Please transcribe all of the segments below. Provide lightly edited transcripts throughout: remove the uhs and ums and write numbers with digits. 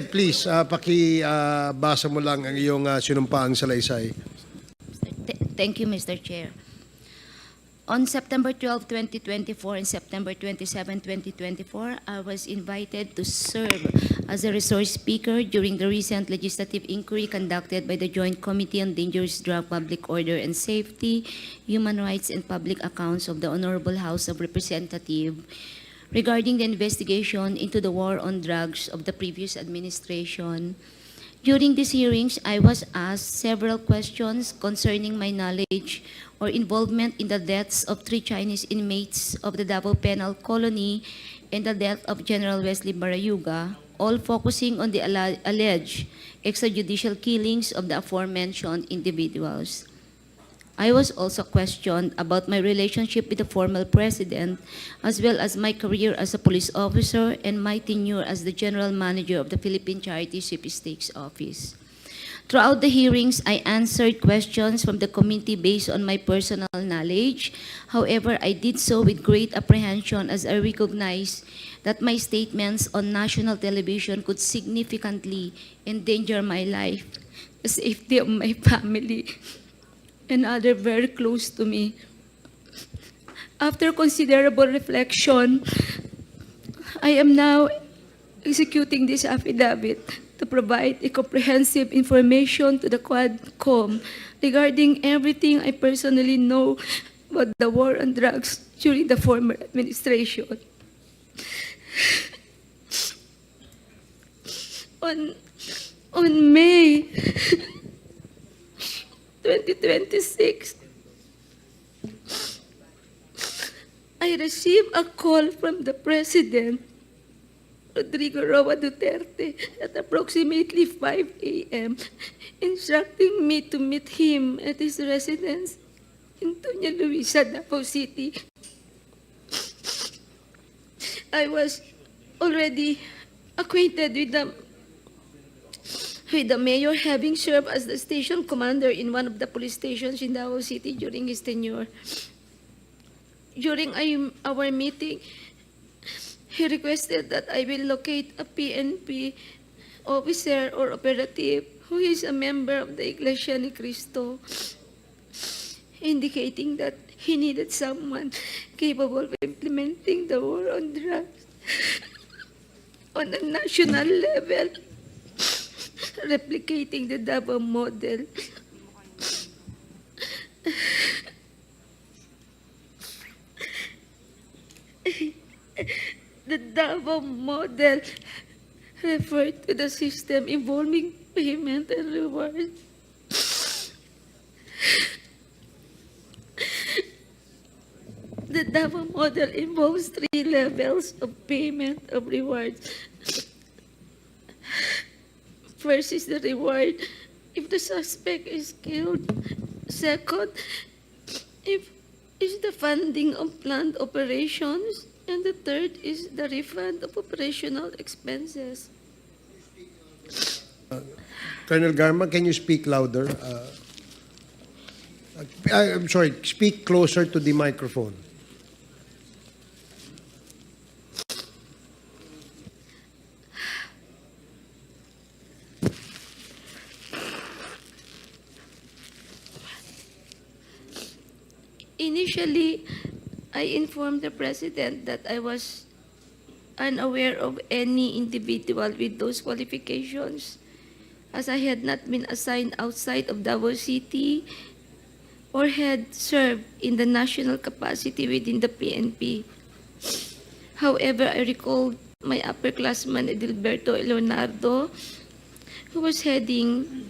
ahead, please. Pakibasa mo lang ang iyong sinumpaang salaysay. Thank you, Mr. Chair. On September 12, 2024 and September 27, 2024, I was invited to serve as a resource speaker during the recent legislative inquiry conducted by the Joint Committee on Dangerous Drug, Public Order and Safety, Human Rights and Public Accounts of the Honorable House of Representatives regarding the investigation into the war on drugs of the previous administration. During these hearings, I was asked several questions concerning my knowledge or involvement in the deaths of 3 Chinese inmates of the Davao Penal Colony and the death of General Wesley Barayuga, all focusing on the alleged extrajudicial killings of the aforementioned individuals. I was also questioned about my relationship with the former president, as well as my career as a police officer and my tenure as the General Manager of the Philippine Charity Sweepstakes Office. Throughout the hearings, I answered questions from the committee based on my personal knowledge. However, I did so with great apprehension as I recognized that my statements on national television could significantly endanger my life, the safety of my family, and others very close to me. After considerable reflection, I am now executing this affidavit to provide a comprehensive information to the Quadcom regarding everything I personally know about the war on drugs during the former administration. On May 2026, I received a call from the President, Rodrigo Duterte, at approximately 5 a.m., instructing me to meet him at his residence in Doña Luisa, Davao City. I was already acquainted with the mayor, having served as the station commander in one of the police stations in Davao City during his tenure. During our meeting, he requested that I will locate a PNP officer or operative who is a member of the Iglesia ni Cristo, indicating that he needed someone capable of implementing the war on drugs on a national level, replicating the Davao Model. The Davao Model referred to the system involving payment and reward. The Davao Model involves 3 levels of payment of rewards. First is the reward if the suspect is killed. Second, if is the funding of planned operations. And the third is the refund of operational expenses. Colonel Garma, can you speak louder? I'm sorry, speak closer to the microphone. Initially, I informed the President that I was unaware of any individual with those qualifications, as I had not been assigned outside of Davao City or had served in the national capacity within the PNP. However, I recalled my upperclassman Edilberto Leonardo, who was heading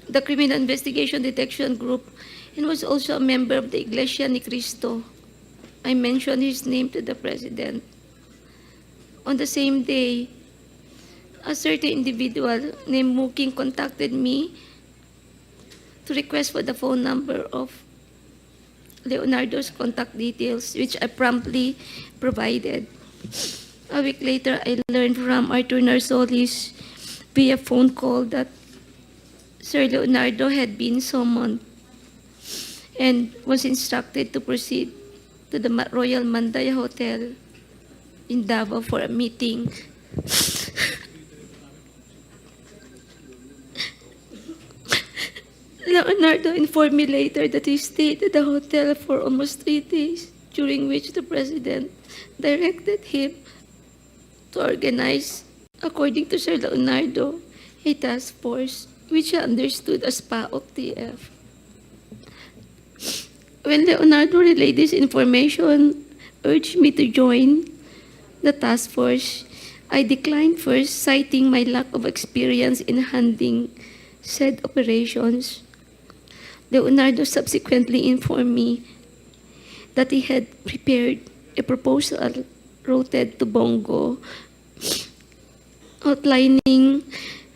the Criminal Investigation Detection Group and was also a member of the Iglesia ni Cristo. I mentioned his name to the President. On the same day, a certain individual named Muking contacted me to request for the phone number of Leonardo's contact details, which I promptly provided. A week later, I learned from Arthur Narsolis via phone call that Sir Leonardo had been summoned and was instructed to proceed to the Royal Mandaya Hotel in Davao for a meeting. Leonardo informed me later that he stayed at the hotel for almost 3 days, during which the president directed him to organize, according to Sir Leonardo, a task force which he understood as PAOK-TF. When Leonardo relayed this information, urged me to join the task force, I declined first, citing my lack of experience in handling said operations. Leonardo subsequently informed me that he had prepared a proposal routed to Bongo outlining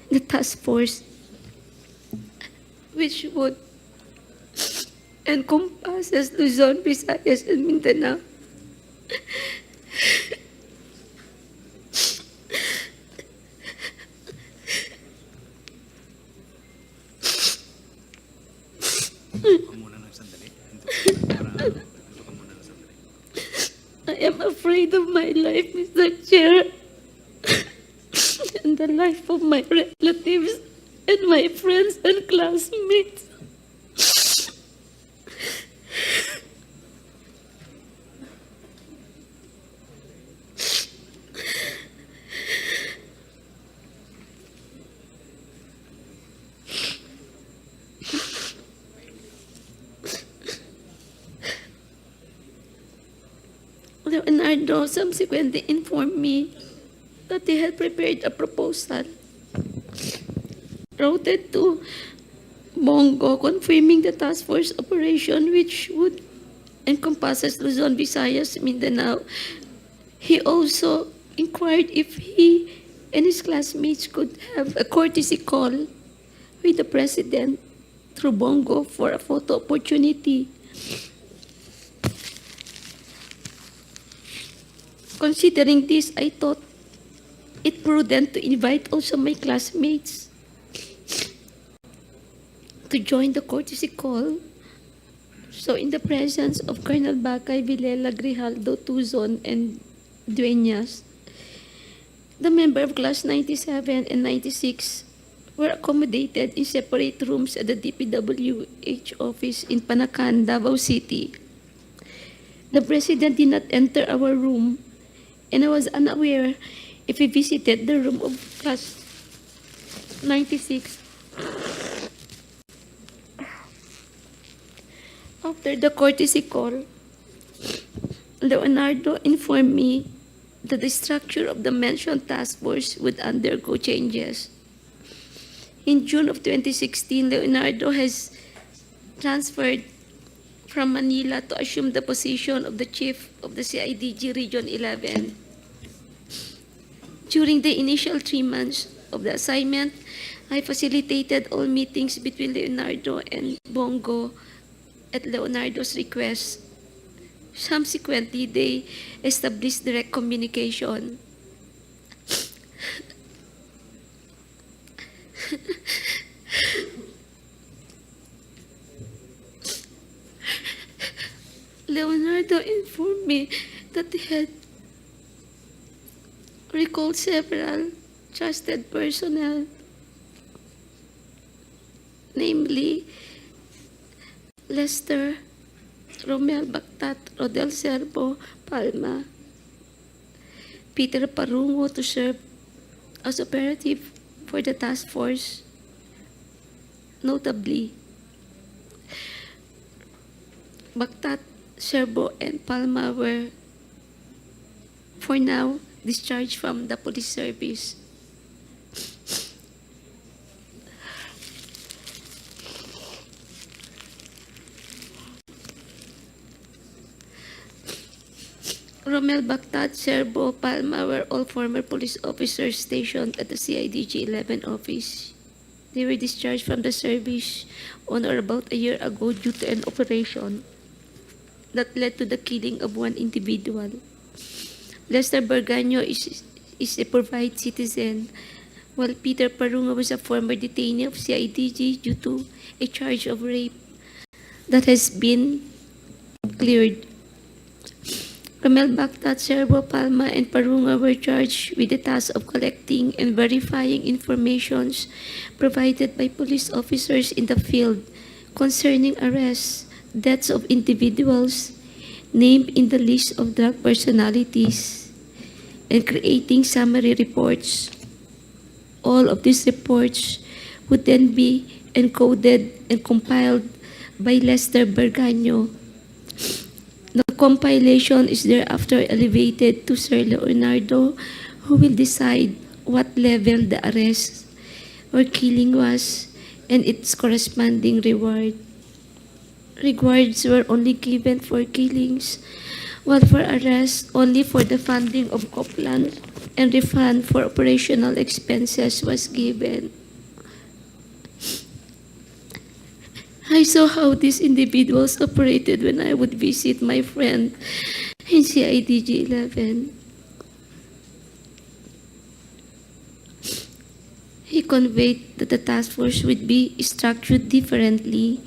the task force, which would encompasses Luzon, Visayas, and Mindanao. I am afraid of my life, Mr. Chair, and the life of my relatives and my friends and classmates. Leonardo subsequently informed me that he had prepared a proposal routed to Bongo confirming the task force operation, which would encompasses Luzon, Visayas, Mindanao. He also inquired if he and his classmates could have a courtesy call with the president through Bongo for a photo opportunity. Considering this, I thought it prudent to invite also my classmates to join the courtesy call. So in the presence of Colonel Bacay, Vilela, Grijaldo, Tuzon, and Dueñas, the member of class 97 and 96 were accommodated in separate rooms at the DPWH office in Panacan, Davao City. The president did not enter our room, and I was unaware if he visited the room of class 96. After the courtesy call, Leonardo informed me that the structure of the mentioned task force would undergo changes. In June of 2016, Leonardo has transferred from Manila to assume the position of the chief of the CIDG Region 11. During the initial 3 months of the assignment, I facilitated all meetings between Leonardo and Bongo at Leonardo's request. Subsequently, they established direct communication. Leonardo informed me that he had recalled several trusted personnel, namely Lester, Romel Bactat, Rodel Serbo, Palma, Peter Parungo to serve as operative for the task force. Notably, Bactat, Serbo, and Palma were, for now, discharged from the police service. Romel Bactat, Serbo, Palma were all former police officers stationed at the CIDG 11 office. They were discharged from the service on or about a year ago due to an operation that led to the killing of one individual. Lester Berganyo is a provide citizen, while Peter Parunga was a former detainee of CIDG due to a charge of rape that has been cleared. Romel Bactat, Serbo, Palma, and Parunga were charged with the task of collecting and verifying informations provided by police officers in the field concerning arrests, deaths of individuals named in the list of drug personalities, and creating summary reports. All of these reports would then be encoded and compiled by Lester Berganyo. The compilation is thereafter elevated to Sir Leonardo, who will decide what level the arrest or killing was and its corresponding reward. Rewards were only given for killings, while for arrests only for the funding of Copland and refund for operational expenses was given. I saw how these individuals operated when I would visit my friend in CIDG 11. He conveyed that the task force would be structured differently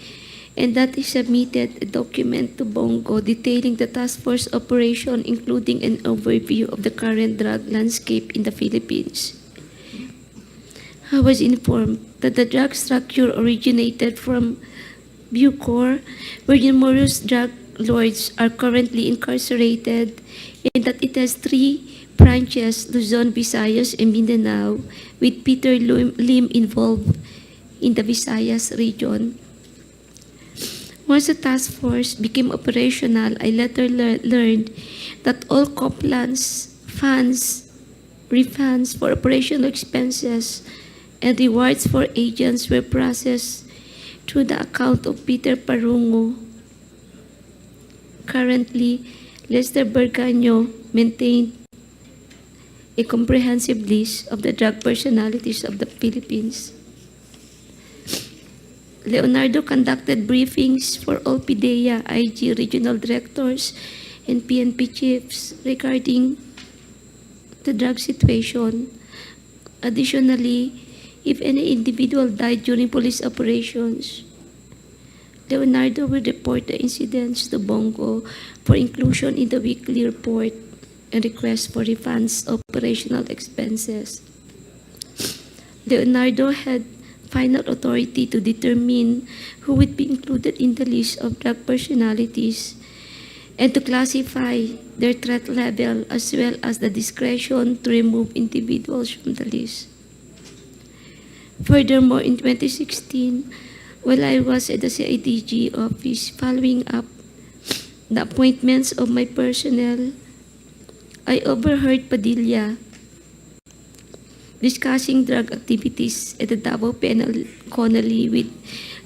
and that he submitted a document to Bongo detailing the task force operation, including an overview of the current drug landscape in the Philippines. I was informed that the drug structure originated from Bucor, where numerous drug lords are currently incarcerated, and that it has 3 branches, Luzon, Visayas, and Mindanao, with Peter Lim involved in the Visayas region. Once the task force became operational, I later learned that all Copland's funds, refunds for operational expenses, and rewards for agents were processed through the account of Peter Parungo. Currently, Lester Berganyo maintained a comprehensive list of the drug personalities of the Philippines. Leonardo conducted briefings for all PDEA, IG regional directors, and PNP chiefs regarding the drug situation. Additionally, if any individual died during police operations, Leonardo will report the incidents to Bongo for inclusion in the weekly report and request for refunds of operational expenses. Leonardo had final authority to determine who would be included in the list of drug personalities and to classify their threat level, as well as the discretion to remove individuals from the list. Furthermore, in 2016, while I was at the CIDG office following up the appointments of my personnel, I overheard Padilla discussing drug activities at the Davao Penal Colony with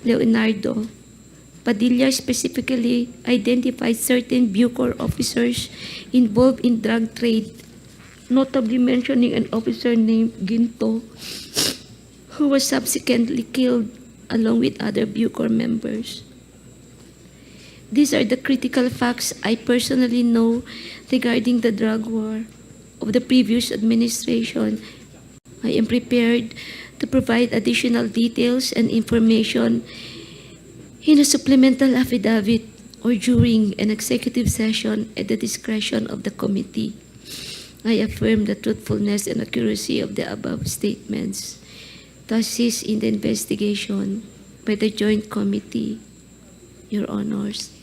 Leonardo. Padilla specifically identified certain Bucor officers involved in drug trade, notably mentioning an officer named Ginto, who was subsequently killed along with other Bucor members. These are the critical facts I personally know regarding the drug war of the previous administration. I am prepared to provide additional details and information in a supplemental affidavit or during an executive session at the discretion of the committee. I affirm the truthfulness and accuracy of the above statements to assist in the investigation by the Joint Committee, Your Honors.